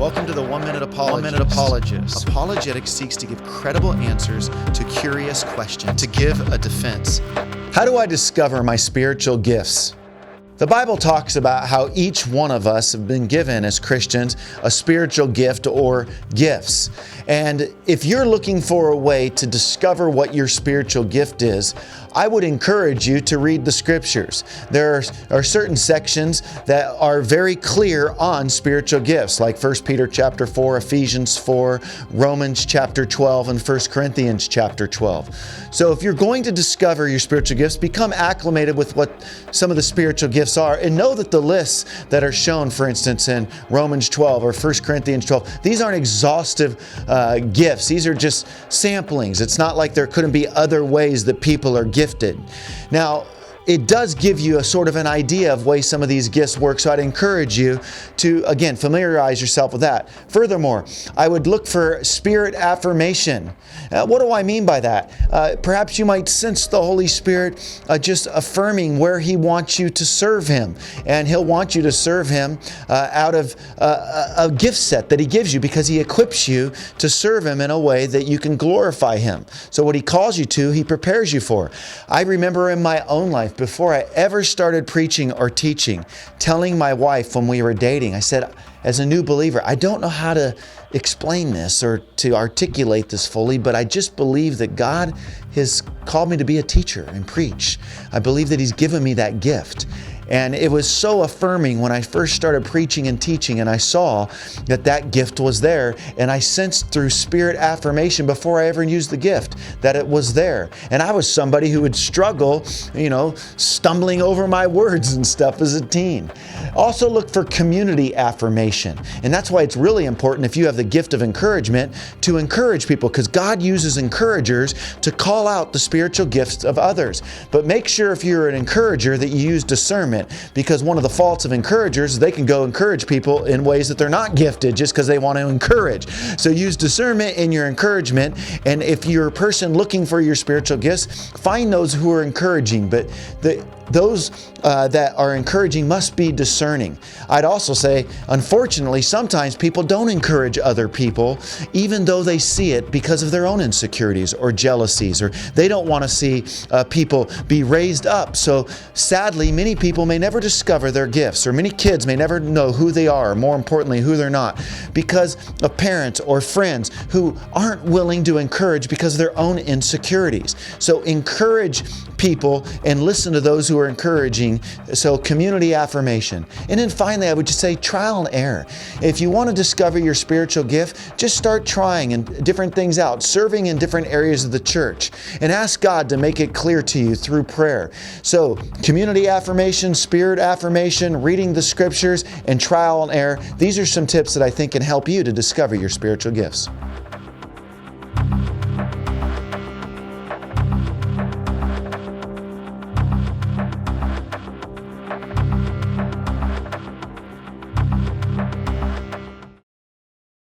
Welcome to the 1 Minute Apologist. 1 Minute Apologist. Apologetics seeks to give credible answers to curious questions, to give a defense. How do I discover my spiritual gifts? The Bible talks about how each one of us have been given as Christians a spiritual gift or gifts. And if you're looking for a way to discover what your spiritual gift is, I would encourage you to read the scriptures. There are certain sections that are very clear on spiritual gifts, like 1 Peter chapter 4, Ephesians 4, Romans chapter 12, and 1 Corinthians chapter 12. So if you're going to discover your spiritual gifts, become acclimated with what some of the spiritual gifts are, and know that the lists that are shown, for instance, in Romans 12 or 1 Corinthians 12, these aren't exhaustive gifts. These are just samplings. It's not like there couldn't be other ways that people are gifted. Now, it does give you a sort of an idea of way some of these gifts work, so I'd encourage you to, again, familiarize yourself with that. Furthermore, I would look for spirit affirmation. What do I mean by that? Perhaps you might sense the Holy Spirit just affirming where He wants you to serve Him. And He'll want you to serve Him out of a gift set that He gives you, because He equips you to serve Him in a way that you can glorify Him. So what He calls you to, He prepares you for. I remember in my own life, before I ever started preaching or teaching, telling my wife when we were dating, I said, as a new believer, I don't know how to explain this or to articulate this fully, but I just believe that God has called me to be a teacher and preach. I believe that He's given me that gift. And it was so affirming when I first started preaching and teaching, and I saw that that gift was there, and I sensed through spirit affirmation before I ever used the gift that it was there. And I was somebody who would struggle, stumbling over my words and stuff as a teen. Also look for community affirmation. And that's why it's really important, if you have the gift of encouragement, to encourage people, because God uses encouragers to call out the spiritual gifts of others. But make sure if you're an encourager that you use discernment, because one of the faults of encouragers is they can go encourage people in ways that they're not gifted just because they want to encourage. So use discernment in your encouragement, and if you're a person looking for your spiritual gifts, find those who are encouraging, but those that are encouraging must be discerning. I'd also say, unfortunately, sometimes people don't encourage other people, even though they see it, because of their own insecurities or jealousies, or they don't want to see people be raised up. So sadly, many people may never discover their gifts, or many kids may never know who they are, or more importantly, who they're not, because of parents or friends who aren't willing to encourage because of their own insecurities. So encourage people and listen to those who are encouraging. So community affirmation. And then finally, I would just say trial and error. If you want to discover your spiritual gift, just start trying and different things out, serving in different areas of the church, and ask God to make it clear to you through prayer. So community affirmation, spirit affirmation, reading the scriptures, and trial and error. These are some tips that I think can help you to discover your spiritual gifts.